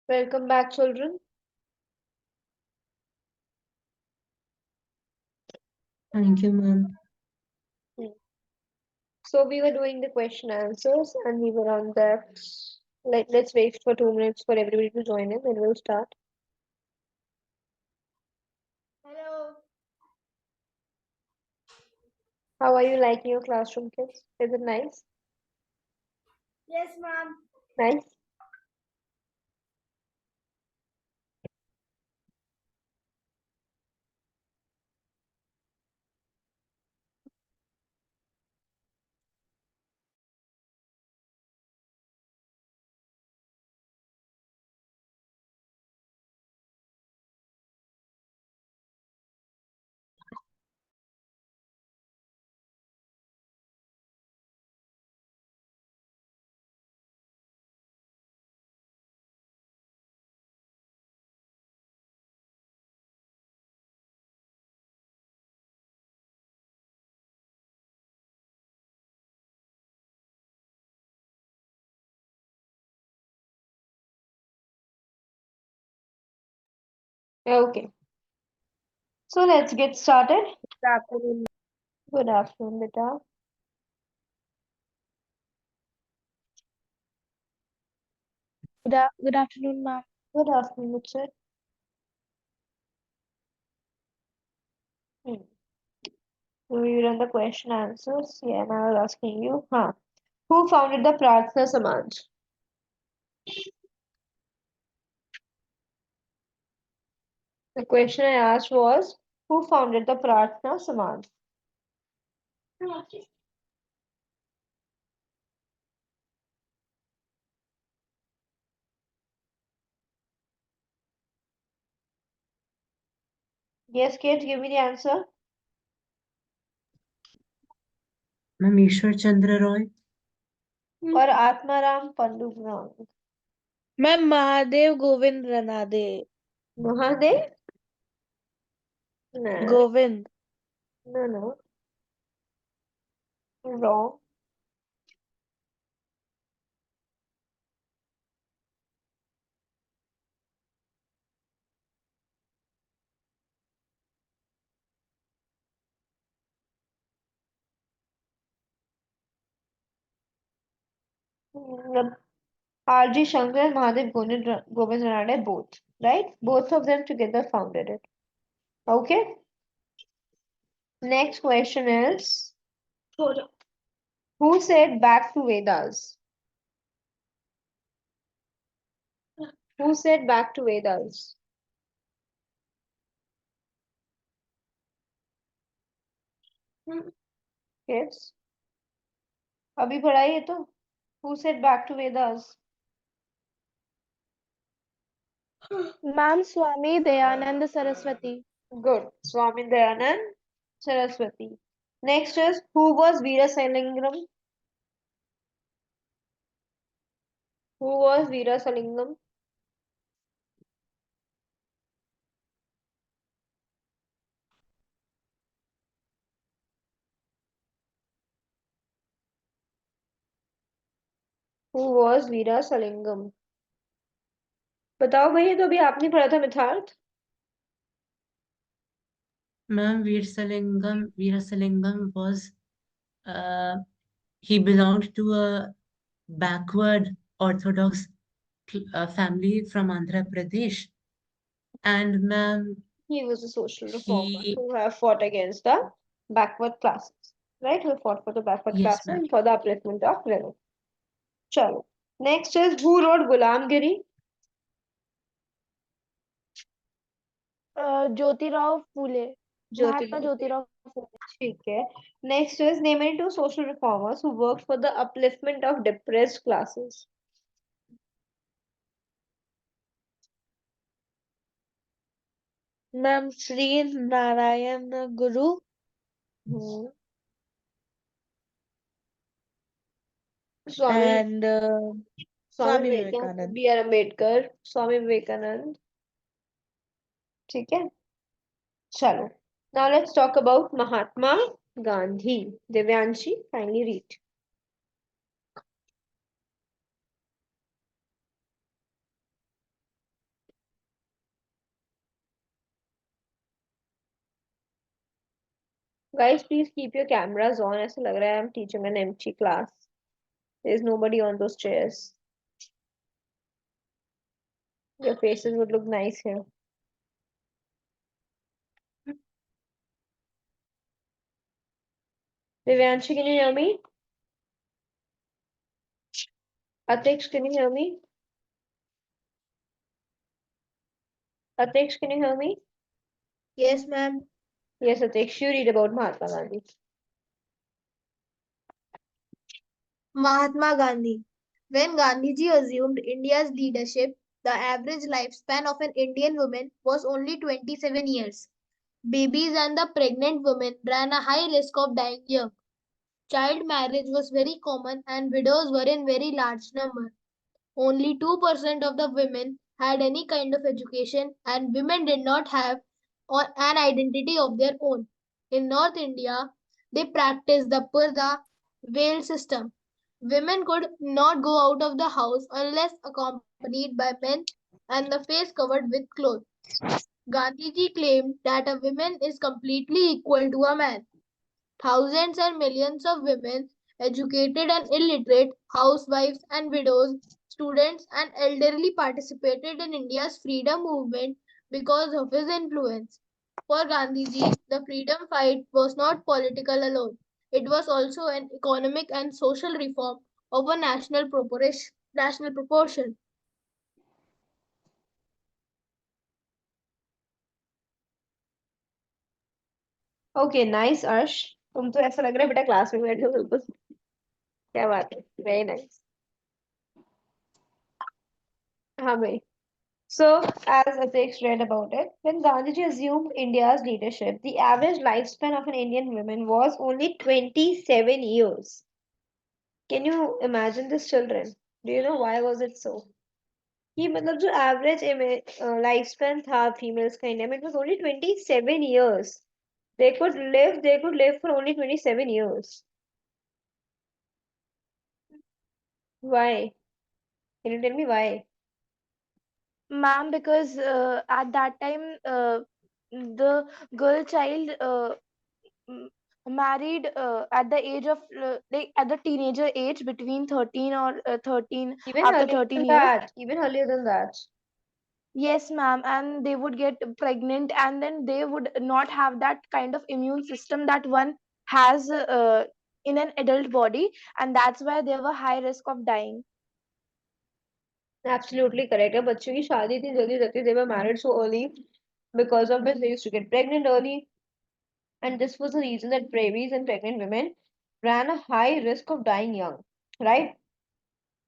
Welcome back, children. Thank you, ma'am. Hmm. So we were doing the question answers and we were on that. Let's wait for 2 minutes for everybody to join in, then we'll start. Hello. How are you liking your classroom, kids? Is it nice? Yes, ma'am. Nice? Okay. So let's get started. Good afternoon. Good afternoon, Beta. Good afternoon, ma'am. Good afternoon, Mitchell. Hmm. We run the question answers. Yeah, and I was asking you, who founded the Pratna Samaj? The question I asked was, who founded the Pratna Samaj? Yes, kids, give me the answer. Ma'am, Ishwar Chandra Roy. Or Atmaram Pandubrang. Ma'am, Mahadev Govind Ranade. Mahadev? No, Govind. no. Wrong. R.G. Shankar and Mahadev Govind Ranade both, right? Both of them together founded it. Okay. Next question is, who said back to Vedas? Who said back to Vedas? Kids, अभी पढ़ा है ये तो. Who said back to Vedas? Ma'am, Swami Dayanand Saraswati. Good. Swami Dayanand Saraswati. Next is, who was Veera Salingam? Who was Veera Salingam? Who was Veera Salingam? बताओ भाई, ये तो अभी आपने पढ़ा था मिथार्थ. Ma'am, Veerasalingam was, uh, he belonged to a backward Orthodox family from Andhra Pradesh. And ma'am, He was a social reformer he, who have fought against the backward classes. Right? Who fought for the backward yes, classes ma'am. and for the upliftment of women. Chalo. Next is, who wrote Gulamgiri? Jyotirao Phule. Mahatma Jyotirao. Jyotirao Phule. ठीक है. Next is, name any two social reformers who worked for the upliftment of depressed classes. Ma'am, Sri Narayan Guru Hmm. Swami and Swami Swami Vivekanand, Vivekanand. B.R. Ambedkar, Swami Vivekanand. ठीक है. चलो. Now let's talk about Mahatma Gandhi. Devyanshi, kindly read. Guys, please keep your cameras on. ऐसा लग रहा है I'm teaching an empty class. There's nobody on those chairs. Your faces would look nice here. Divyanshi, can you hear me? Atix, can you hear me? Atix, can you hear me? Yes, ma'am. Yes, Atix, you read about Mahatma Gandhi. Mahatma Gandhi. When Gandhiji assumed India's leadership, the average lifespan of an Indian woman was only 27 years. Babies and the pregnant women ran a high risk of dying young. Child marriage was very common and widows were in very large number. Only 2% of the women had any kind of education, and women did not have an identity of their own. In North India, they practiced the Purda veil system. Women could not go out of the house unless accompanied by men and the face covered with cloth. Gandhiji claimed that a woman is completely equal to a man. Thousands and millions of women, educated and illiterate, housewives and widows, students and elderly participated in India's freedom movement because of his influence. For Gandhiji, the freedom fight was not political alone. It was also an economic and social reform of a national proportion. Okay, nice, Arsh. तुम तो ऐसा लग रहा है बेटा class में बैठे हो बिल्कुल. क्या बात है. Very nice. हाँ भाई. So, as Atix read about it, when Gandhiji assumed India's leadership, the average lifespan of an Indian woman was only 27 years. Can you imagine this, children? Do you know why was it so? कि मतलब जो average lifespan था females का India में, it was only 27 years. They could live for only 27 years. Why? Can you tell me why? Ma'am, because at that time, the girl child m- married at the age of like at the teenager age between 13 or 13 Even after earlier 13 than years. that. Even earlier than that. Yes, ma'am, and they would get pregnant and then they would not have that kind of immune system that one has in an adult body, and that's why they were high risk of dying. Absolutely correct. अब बच्चों की शादी इतनी जल्दी रहती, they were married so early because of which they used to get pregnant early, and this was the reason that babies and pregnant women ran a high risk of dying young, right?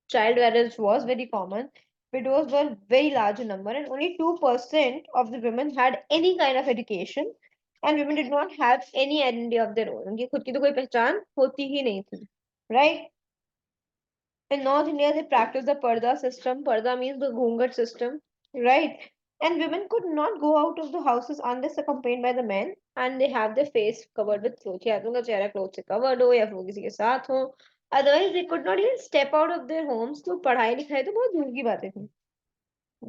Child marriage was very common. Widows were very large in number, and only 2% of the women had any kind of education, and women did not have any identity of their own. उनकी खुद की तो कोई पहचान होती ही नहीं थी, right? In North India, they practice the Parda system. Parda means the Ghungat system, right? And women could not go out of the houses unless accompanied by the men, and they have their face covered with clothes. या तो उनका चेहरा clothes से covered हो या फिर वो किसी के साथ हो. Otherwise, they could not even step out of their homes. तो पढ़ाई लिखाई तो बहुत दूर की बातें थी.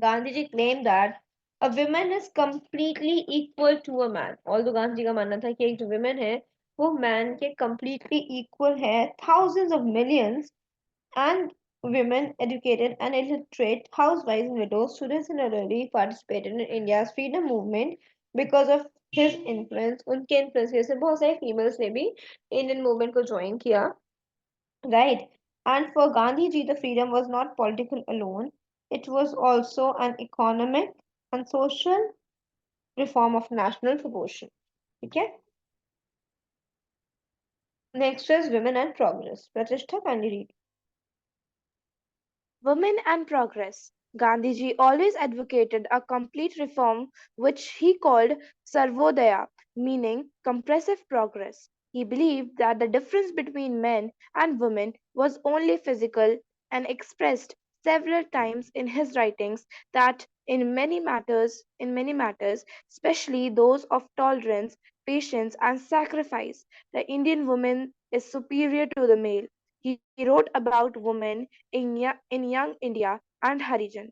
Gandhiji claimed that a woman is completely equal to a man. Although Gandhi ji का मानना था कि एक जो women है वो man के completely equal है. Thousands of millions and women, educated and illiterate, housewives and widows, students and elderly participated in India's freedom movement because of his influence. उनके influence की वजह से बहुत सारे females ने भी Indian movement को join किया, right? And for Gandhi ji, the freedom was not political alone. It was also an economic and social reform of national proportion. Okay. Next is women and progress. Pratishtha, can you read? Women and progress. Gandhiji always advocated a complete reform which he called Sarvodaya, meaning compressive progress. He believed that the difference between men and women was only physical and expressed several times in his writings that in many matters, especially those of tolerance, patience and sacrifice, the Indian woman is superior to the male. He wrote about women in young India and Harijan.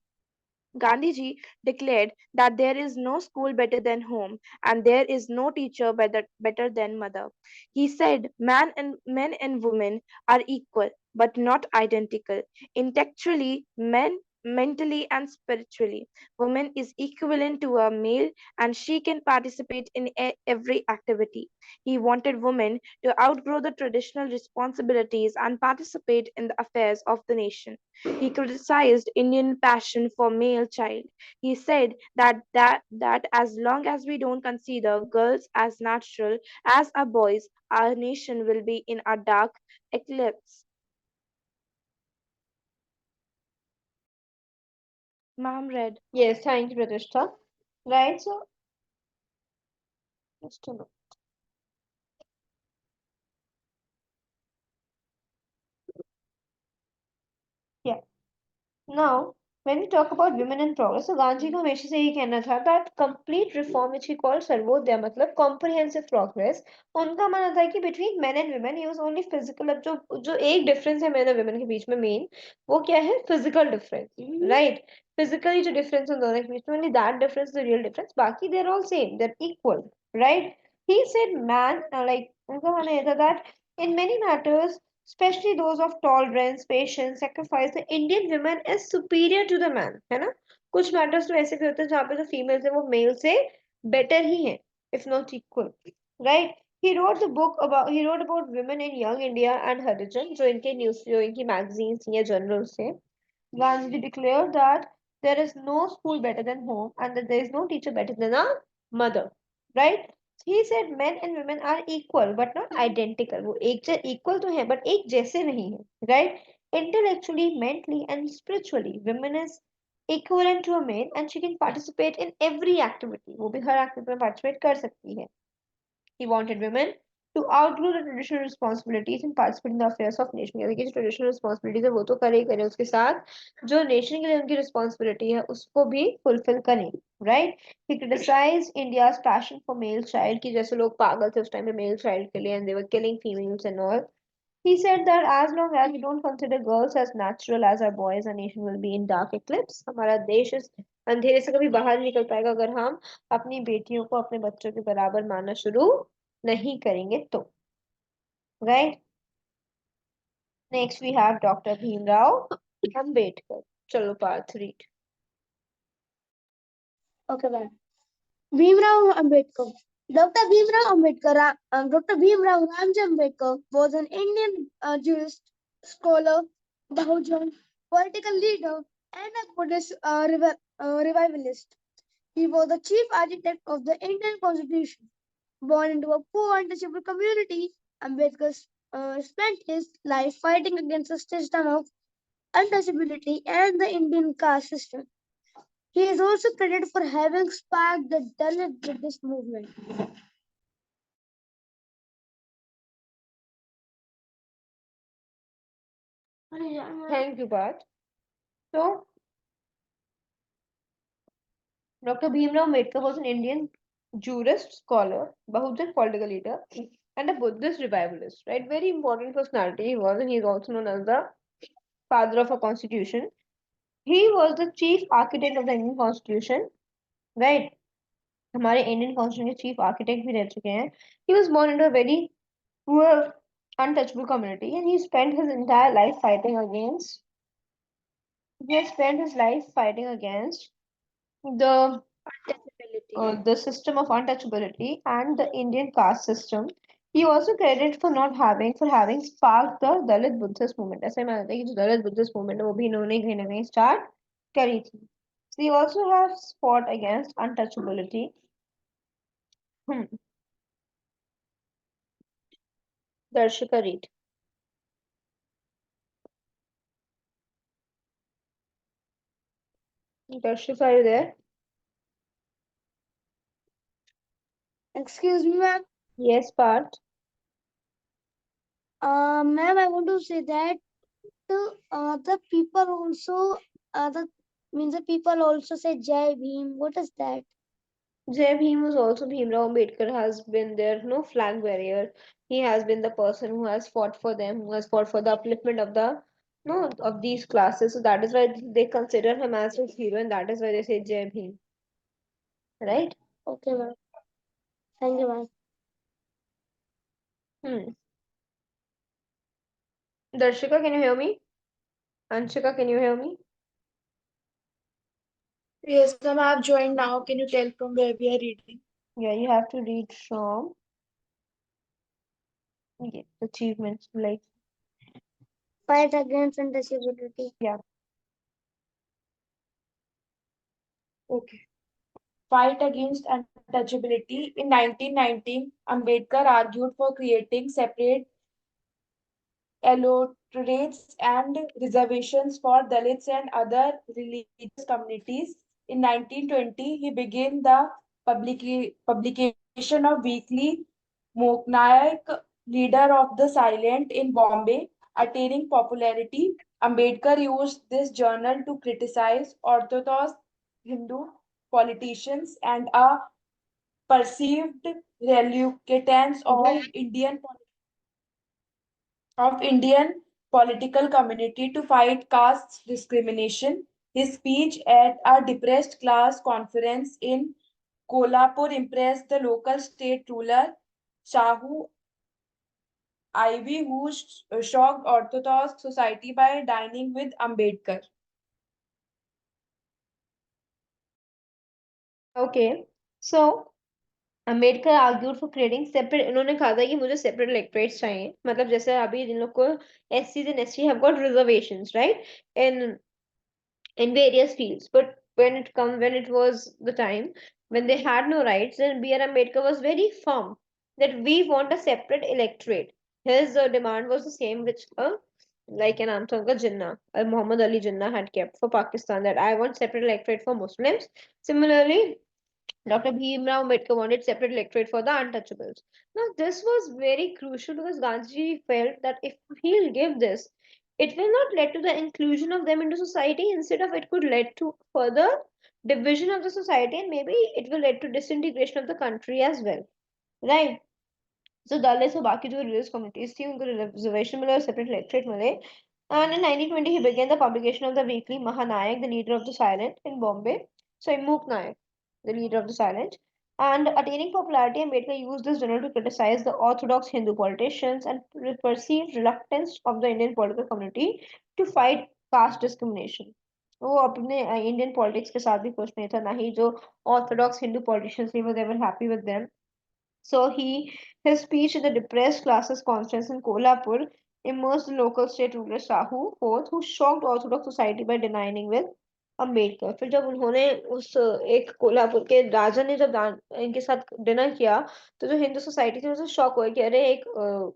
Gandhiji declared that there is no school better than home and there is no teacher better than mother. He said men and women are equal but not identical. Intellectually, men mentally and spiritually. Woman is equivalent to a male and she can participate in every activity. He wanted women to outgrow the traditional responsibilities and participate in the affairs of the nation. He criticized Indian passion for male child. He said that as long as we don't consider girls as natural as our boys, our nation will be in a dark eclipse. Ma'am read. Yes, thank you, Pratishtha. Right, so just a minute. Yeah. Now, when we talk about women in progress, so Gandhi का हमेशा से यही कहना था that complete reform which he called Sarvodaya मतलब comprehensive progress, उनका मानना था कि between men and women he was only physical, अब जो एक difference है men और women के बीच में main वो क्या है physical difference, right? Physically जो difference है दोनों के बीच में only that difference is the real difference, बाकी they're all same, they're equal, right? He said man like उनका मानना ये था that in many matters especially those of tolerance, patience, sacrifice, the Indian woman is superior to the man, है ना? कुछ matters तो ऐसे भी होते हैं जहाँ पे जो females है वो male से better ही है, if not equal, right? He wrote about women in young India and Harijan जो इनके news जो इनकी magazines या journals थे. Gandhi declared that there is no school better than home and that there is no teacher better than a mother, right? He said men and women are equal but not identical. वो एक equal तो है but एक जैसे नहीं है, right? Intellectually, mentally and spiritually, women is equivalent to a man and she can participate in every activity. वो भी हर activity में participate कर सकती है. He wanted women to outgrow the traditional responsibilities and participate in the affairs of nation. यानी कि जो traditional responsibilities है वो तो करे ही करे उसके साथ जो nation के लिए उनकी responsibility है उसको भी fulfill करें, right? He criticized India's passion for male child कि जैसे लोग पागल थे उस time पे male child के लिए and they were killing females and all. He said that as long as we don't consider girls as natural as our boys, our nation will be in dark eclipse. हमारा देश इस अंधेरे से कभी बाहर नहीं निकल पाएगा अगर हम अपनी बेटियों को अपने बच्चों के बराबर मानना शुरू नहीं करेंगे तो. Right? Next we have Dr. Bhimrao Ambedkar. चलो Partha read. Okay, bye. Bhimrao Ambedkar. Dr. Bhimrao Ambedkar, Dr. Bhimrao Ramji Ambedkar was an Indian jurist, scholar, Bahujan, political leader, and a Buddhist revivalist. He was the chief architect of the Indian Constitution. Born into a poor untouchable community, Ambedkar spent his life fighting against the system of untouchability and the Indian caste system. He is also credited for having sparked the Dalit Buddhist movement. Thank you, Parth. So, Dr. Bhimrao Ambedkar was an Indian jurist, scholar, Bahujan political leader, and a Buddhist revivalist, right? Very important personality he was, and he is also known as the father of a constitution. He was the chief architect of the Indian constitution, right? हमारे Indian constitution के chief architect भी रह चुके हैं. He was born into a very poor, untouchable community, and he spent his entire life fighting against. He has spent his life fighting against the the system of untouchability and the Indian caste system. He also credited for having sparked the Dalit Buddhist movement. ऐसे में आता है कि जो दलित Buddhist movement है वो भी इन्होंने कहीं ना कहीं स्टार्ट करी थी. So he also has fought against untouchability. Hmm. Darshika read. Darshika, are you there? Excuse me, ma'am. Yes, Parth. Ma'am, I want to say that the people also the means the people also say Jai Bhim. What is that? Jai Bhim was also Bhimrao Ambedkar has been their no flag bearer. He has been the person who has fought for them, who has fought for the upliftment of the no, of these classes. So that is why they consider him as his hero, and that is why they say Jai Bhim, right? Okay, ma'am. Thank you, ma'am. Hmm. Darshika, can you hear me? Anshika, can you hear me? Yes, ma'am, I have joined now. Can you tell from where we are reading? Yeah, you have to read from achievements, like, Fight against untouchability. yeah. Okay. Fight against untouchability. In 1919, Ambedkar argued for creating separate electorates and reservations for Dalits and other religious communities. In 1920, he began the publication of weekly Moknaik, leader of the silent in Bombay, attaining popularity. Ambedkar used this journal to criticize orthodox Hindu politicians and a perceived reluctance of Indian political community to fight caste discrimination. His speech at a depressed class conference in Kolhapur impressed the local state ruler Shahu Ivy, who shocked Orthodox society by dining with Ambedkar. Okay. So Ambedkar argued for creating separate इन्होंने कहा था कि मुझे separate electorates चाहिए मतलब जैसे अभी जिन लोग को SCs and ST have got reservations right in various fields but when it was the time when they had no rights then B.R. Ambedkar was very firm that we want a separate electorate. His demand was the same which like an Amtanga Jinnah, Muhammad Ali Jinnah had kept for Pakistan that I want separate electorate for Muslims. Similarly, Dr. Bhimrao Ambedkar wanted separate electorate for the untouchables. Now, this was very crucial because Gandhiji felt that if he'll give this, it will not lead to the inclusion of them into society. Instead of it could lead to further division of the society and maybe it will lead to disintegration of the country as well. Right? So दलित और बाकी जो religious communities थी उनको reservation मिले और separate electorate मिले. And in 1920 he began the publication of the weekly Mahanayak, the leader of the silent in Bombay. So Muk Nayak, the leader of the silent. And attaining popularity, Ambedkar used this journal to criticize the orthodox Hindu politicians and perceived reluctance of the Indian political community to fight caste discrimination. वो अपने Indian politics के साथ भी खुश नहीं था ना ही जो ऑर्थोडॉक्स हिंदू पॉलिटिशियंस थे वो they were happy with them. So his speech at the depressed classes conference in Kolhapur immersed the local state ruler Shahu IV, who shocked Orthodox society by denying with Ambedkar. फिर जब उन्होंने उस एक कोल्हापुर के राजा ने जब इनके साथ डिनर किया तो जो हिंदू सोसाइटी थी उसे शॉक हुआ कि अरे एक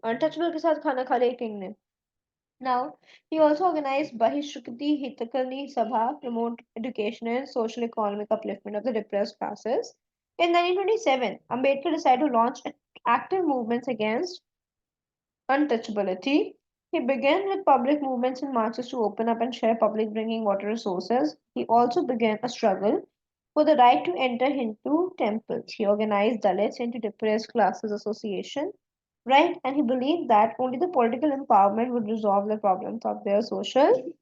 अनटचेबल के साथ खाना खा रहे किंग ने. Now, he also organized Bahishukti Hitakarni Sabha, promote education and social economic upliftment of the depressed classes. In 1927, Ambedkar decided to launch active movements against untouchability. He began with public movements and marches to open up and share public drinking water resources. He also began a struggle for the right to enter Hindu temples. He organized Dalits into depressed classes association, right? And he believed that only the political empowerment would resolve the problems of their social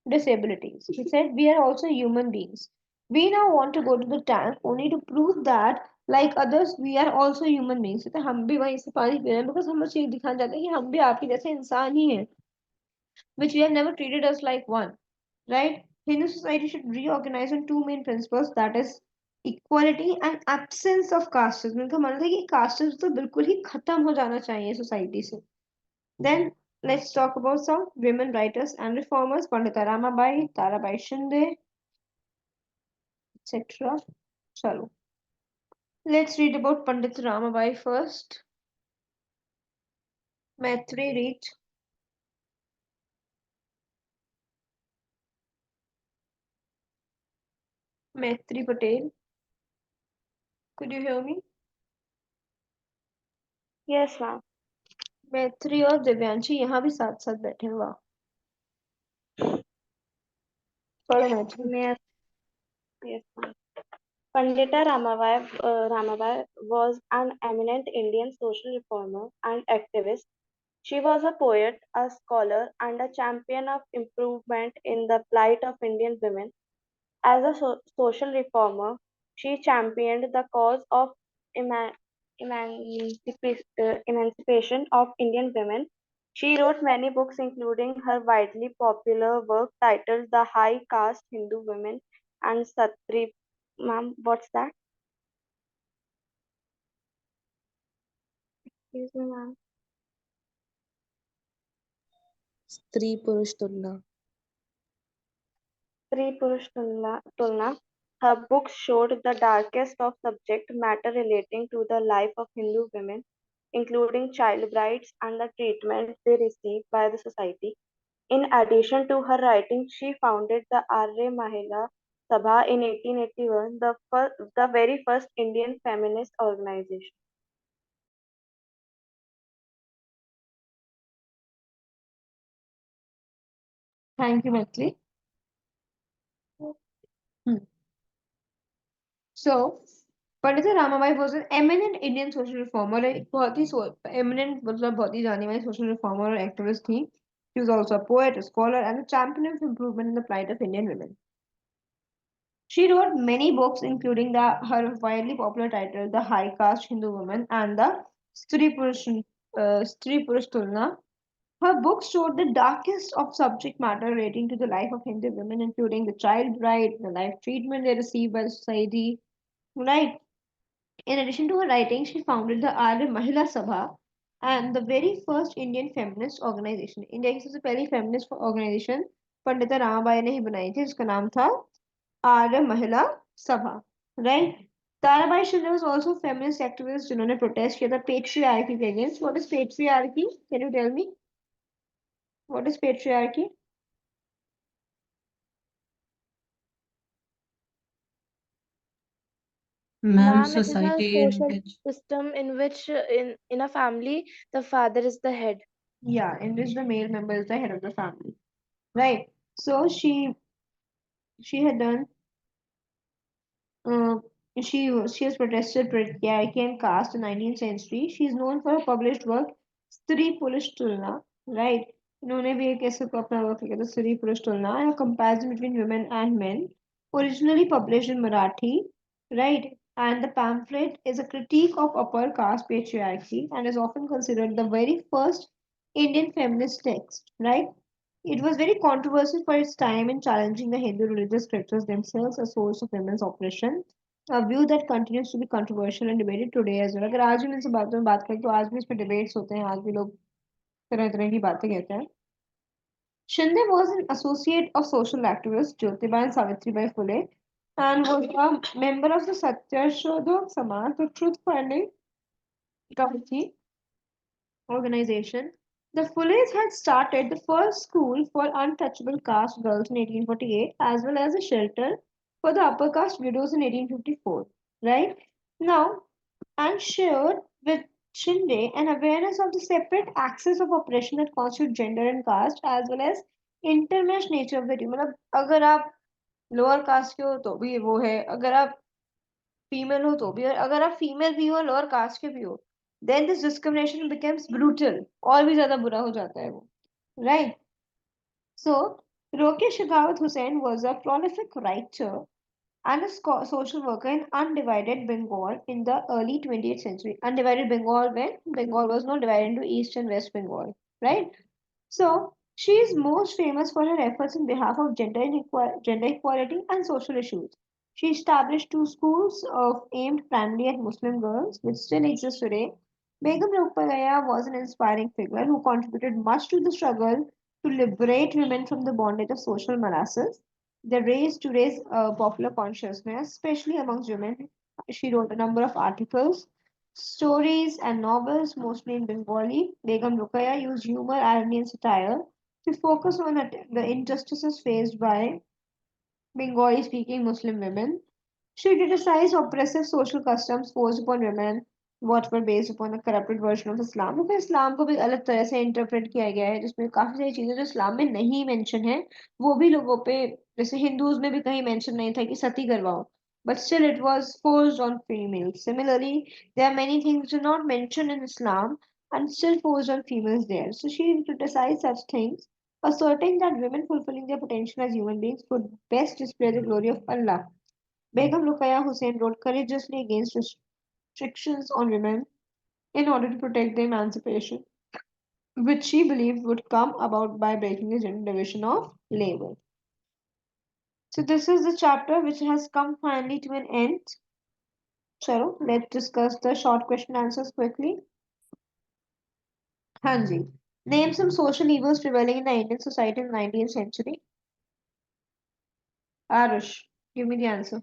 disabilities. He said, we are also human beings. We now want to go to the tank only to prove that, like others, we are also human beings. तो हम भी वहीं से पानी P रहे हैं because हम बस ये दिखाना चाहते हैं कि हम भी आपके जैसे इंसान ही हैं, which we have never treated us like one, right? Hindu society should reorganize on two main principles, that is equality and absence of castes. उनका मानना था कि castes तो बिल्कुल ही खत्म हो जाना चाहिए सोसाइटी से. Then let's talk about some women writers and reformers, Pandita Ramabai, Tarabai Shinde, etc. Chalo. Let's read about Pandit Ramabai first. Maitri read. Maitri Patel. Could you hear me? Yes, ma'am. मैत्री और दिव्यांशी यहाँ भी साथ साथ बैठे हैं. वाह. पढ़ो मैत्री. Yes, yes, ma'am. Pandita Ramabai was an eminent Indian social reformer and activist. She was a poet, a scholar, and a champion of improvement in the plight of Indian women. As a social reformer, she championed the cause of emancipation of Indian women. She wrote many books, including her widely popular work titled The High Caste Hindu Women and Satri. Ma'am, what's that? Excuse me, ma'am. स्त्री पुरुष तुलना. Sri Purush Tulna. Her books showed the darkest of subject matter relating to the life of Hindu women, including child brides and the treatment they receive by the society. In addition to her writing, she founded the Arya Mahila Sabha in 1881, the very first Indian feminist organization. Thank you, Maitri. Hmm. So, Pandita Ramabai was an eminent Indian social reformer. एक बहुत ही eminent मतलब बहुत ही जानी मानी social reformer और activist थी. She was also a poet, a scholar, and a champion of improvement in the plight of Indian women. She wrote many books, including her widely popular title, The High Caste Hindu Woman, and the Stri Purush Tulna. Her books showed the darkest of subject matter relating to the life of Hindu women, including the child bride, the life treatment they receive by the society. Right. In addition to her writing, she founded the Arya Mahila Sabha and the very first Indian feminist organization. India की सबसे पहली feminist organization Pandita Ramabai ने ही बनाई थी जिसका नाम था आर्य महिला सभा. Right? Tarabai Shinde was also a feminist activist जिन्होंने protest किया था patriarchy के against. What is patriarchy? Can you tell me? What is patriarchy? Ma'am, Ma'am, it is a society in social which system in which in a family the father is the head. Yeah, in which the male member is the head of the family. Right. So she had done Uh, she has protested patriarchy and caste in 19th century. She is known for her published work Stri Purush Tulna, right? इन्होंने भी एक ऐसे अपना work लिखा था स्त्री पुरुष तुलना, a comparison between women and men, originally published in Marathi, right? And the pamphlet is a critique of upper caste patriarchy and is often considered the very first Indian feminist text, right? It was very controversial for its time in challenging the Hindu religious scriptures themselves, a source of women's oppression, a view that continues to be controversial and debated today as well. अगर आज भी इनसे बातों में बात करें तो आज भी इस पर डिबेट्स होते हैं, आज भी लोग तरह तरह की बातें कहते हैं. Shinde was an associate of social activist Jyotiba and Savitribai Phule and was a member of the Satyashodhak Samaj, the Truth Finding Committee organization. The Fullers had started the first school for untouchable caste girls in 1848, as well as a shelter for the upper caste widows in 1854. Right now, and shared with Shinde an awareness of the separate axis of oppression that constitute gender and caste, as well as intermeshed nature of the two. मतलब अगर आप lower caste के हो तो भी वो है, अगर आप फीमेल हो तो भी, और अगर आप फीमेल भी हो लोअर कास्ट के भी हो, then this discrimination becomes brutal. और भी ज्यादा बुरा हो जाता है वो. Right? So, Rokesh Shekhawat Hussain was a prolific writer and a social worker in undivided Bengal in the early 20th century. Undivided Bengal when Bengal was not divided into East and West Bengal. Right? So, she is most famous for her efforts in behalf of gender equality and social issues. She established two schools aimed primarily at Muslim girls, which still exist today. Begum Rupagaya was an inspiring figure who contributed much to the struggle to liberate women from the bondage of social molasses. They raised today's popular consciousness, especially amongst women. She wrote a number of articles, stories, and novels, mostly in Bengali. Begum Rukaya used humor, irony, and satire to focus on the injustices faced by Bengali speaking Muslim women. She criticized oppressive social customs forced upon women, what were based upon a corrupted version of Islam. क्योंकि इस्लाम को भी अलग तरह से interpret किया गया है जिसमें काफी सारी चीजें जो इस्लाम में नहीं मेंशन है वो भी लोगों पे, जैसे हिंदूज में भी कहीं मेंशन नहीं था कि सती करवाओ, but still it was forced on females. Similarly, there are many things which are not mentioned in Islam and still forced on females there. So she criticized such things, asserting that women fulfilling their potential as human beings would best display the glory of Allah. Begum Ruqayya Hussain wrote courageously against restrictions on women in order to protect their emancipation, which she believed would come about by breaking the gender division of labor. So this is the chapter which has come finally to an end. Chalo, let's discuss the short question answers quickly. Hanji. Name some social evils prevailing in the Indian society in the 19th century. Arush, give me the answer.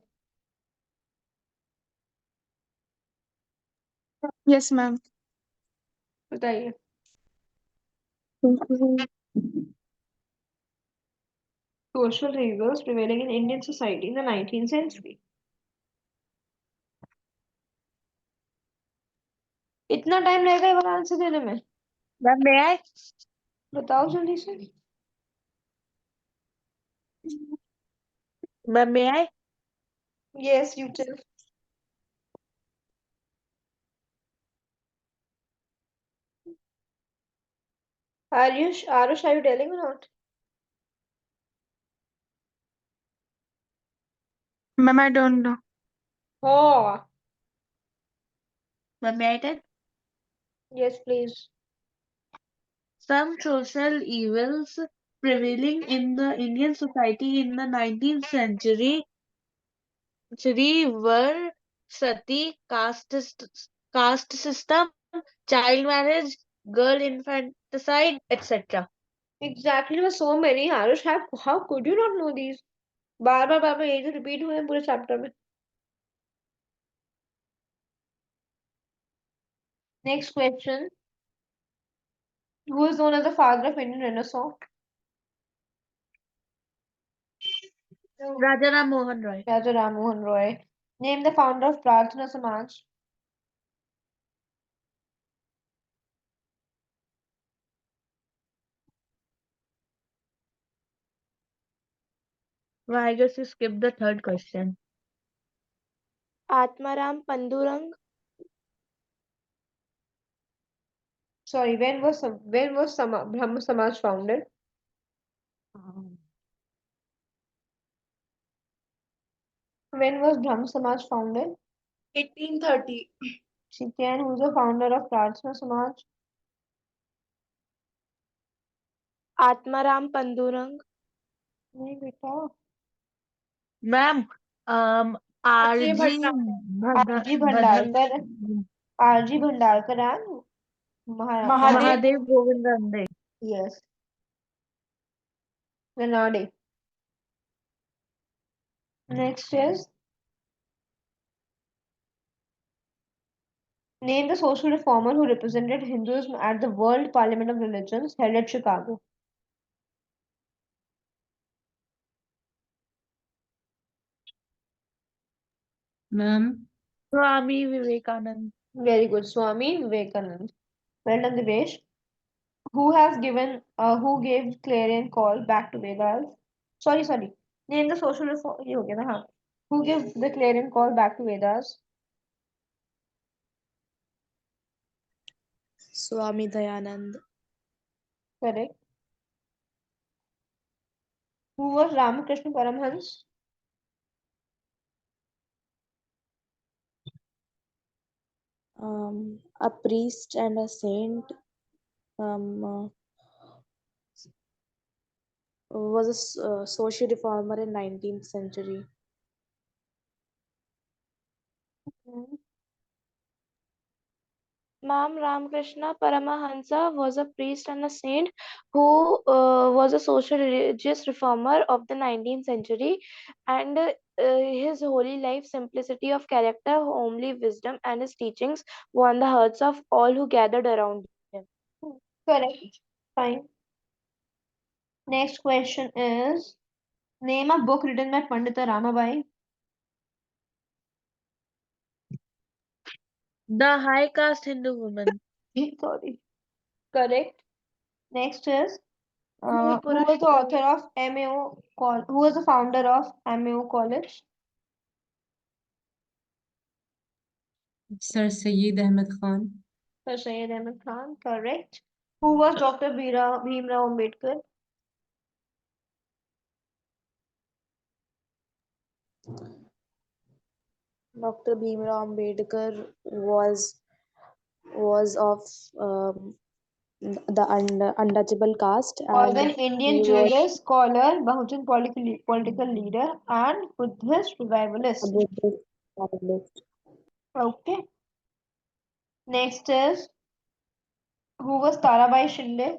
Yes, ma'am. बताइए. Social evils prevailing in Indian society in the 19th century. इतना time लगेगा ये वाला answer देने में? Ma'am, may I? बताओ जल्दी से. Ma'am, may I? Yes, you tell. Arush, are you telling or not? Ma'am, I don't know. Oh, Ma'am, may I tell? yes, please. Some social evils prevailing in the Indian society in the 19th century were sati, caste system, child marriage, girl infanticide, etc. Exactly, there were so many. Arush, how could you not know these? बार बार यही तो repeat हुए हैं पूरे chapter में. Next question. Who is known as the father of Indian Renaissance? Raja Ram Mohan Roy. Raja Ram Mohan Roy. Name the founder of Prarthana Samaj. Well, I guess you skipped the third question. Atmaram Pandurang. Sorry, when was Brahma Samaj founded? When was Brahma Samaj founded? 1830. Shikyan, who's the founder of Prarthana Samaj? Atmaram Pandurang. नहीं बेटा. Ma'am, RJ RG RG Bhandarkar. RG Bhandarkar and Mahadev. Mahadev Govind Rande. Yes, Ranade. Next is name the social reformer who represented Hinduism at the World Parliament of Religions held at Chicago. Ma'am, Swami Vivekanand. Very good, Swami Vivekanand. Well done, Divesh. Who gave clarion call back to Vedas? Sorry. Name the social reform. ये हो गया ना हाँ. Who gave the clarion call back to Vedas? Swami Dayanand. Correct. Who was Ramakrishna Paramhans? A priest and a saint. Was a social reformer in 19th century. Hmm. Ma'am, Ramakrishna Paramahansa was a priest and a saint who was a social religious reformer of the 19th century, and his holy life, simplicity of character, homely wisdom, and his teachings won the hearts of all who gathered around him. Correct. Fine. Next question is name a book written by Pandita Ramabai. The high caste Hindu woman. Sorry. Correct. Next is Stree who Purush was the author of MAO Who was the founder of MAO College? Sir Sayyid Ahmed Khan. For Syed Ahmed Khan, correct. Who was Dr. Bhimrao Ambedkar? Dr. Bhimrao Ambedkar was of the untouchable caste, Was an and Indian he was jurist, scholar, Bahujan political leader, and Buddhist a revivalist. Buddhist capitalist. Okay. Next is who was Tarabai Shinde?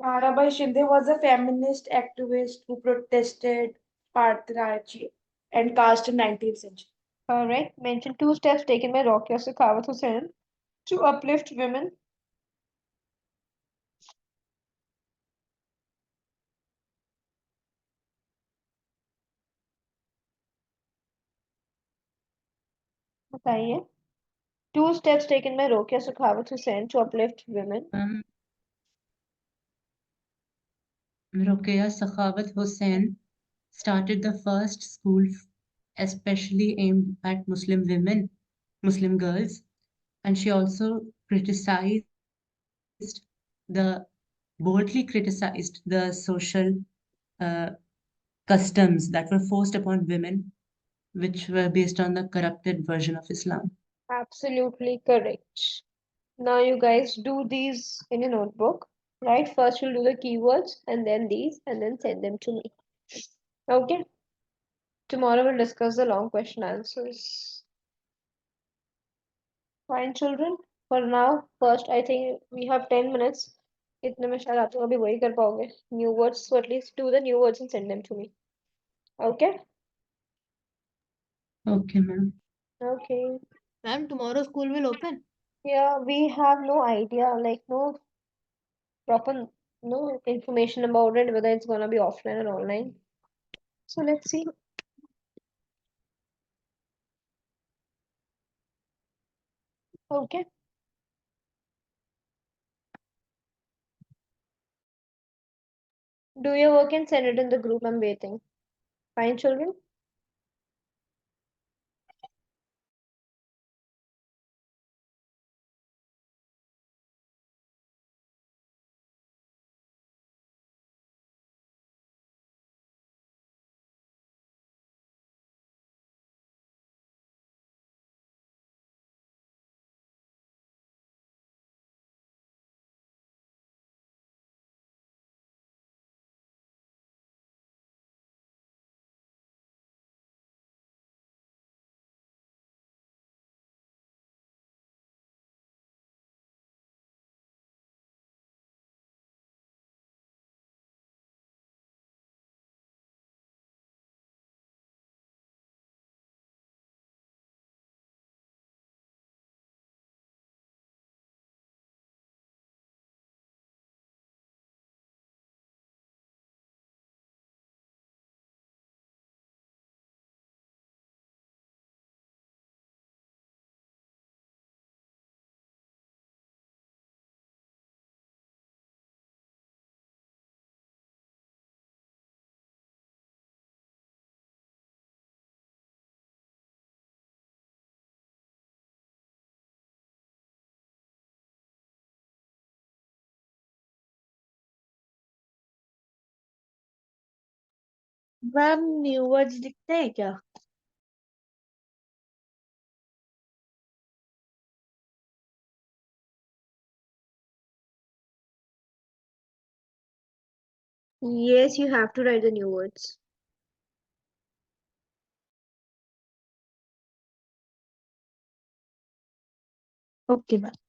Tarabai Shinde was a feminist activist who protested patriarchy and caste in 19th century. Correct. Mention two steps taken by Rokia Sakhawat Hussain to uplift women. बताइए. Two steps taken by Rokia Sakhawat Hussain to uplift women. Rokeya Sakhawat Hussain started the first school especially aimed at Muslim women, Muslim girls, and she also the boldly criticized the social uh, customs that were forced upon women, which were based on the corrupted version of Islam. Absolutely correct. Now you guys do these in your notebook. Right? First you'll do the keywords and then these and then send them to me. Okay? Tomorrow we'll discuss the long question answers. Fine, children. For now, first I think we have 10 minutes. इतने में शायद आप लोग अभी वही कर पाओगे. New words, so at least do the new words and send them to me. Okay? Okay, ma'am. Okay. Ma'am, tomorrow school will open. Yeah, we have no idea, like no proper no information about it, whether it's gonna be offline or online. So let's see. Okay. Do your work and send it in the group. I'm waiting. Fine, children? Ma'am new words दिखते हैं क्या? Yes, you have to write the new words. Okay ma'am.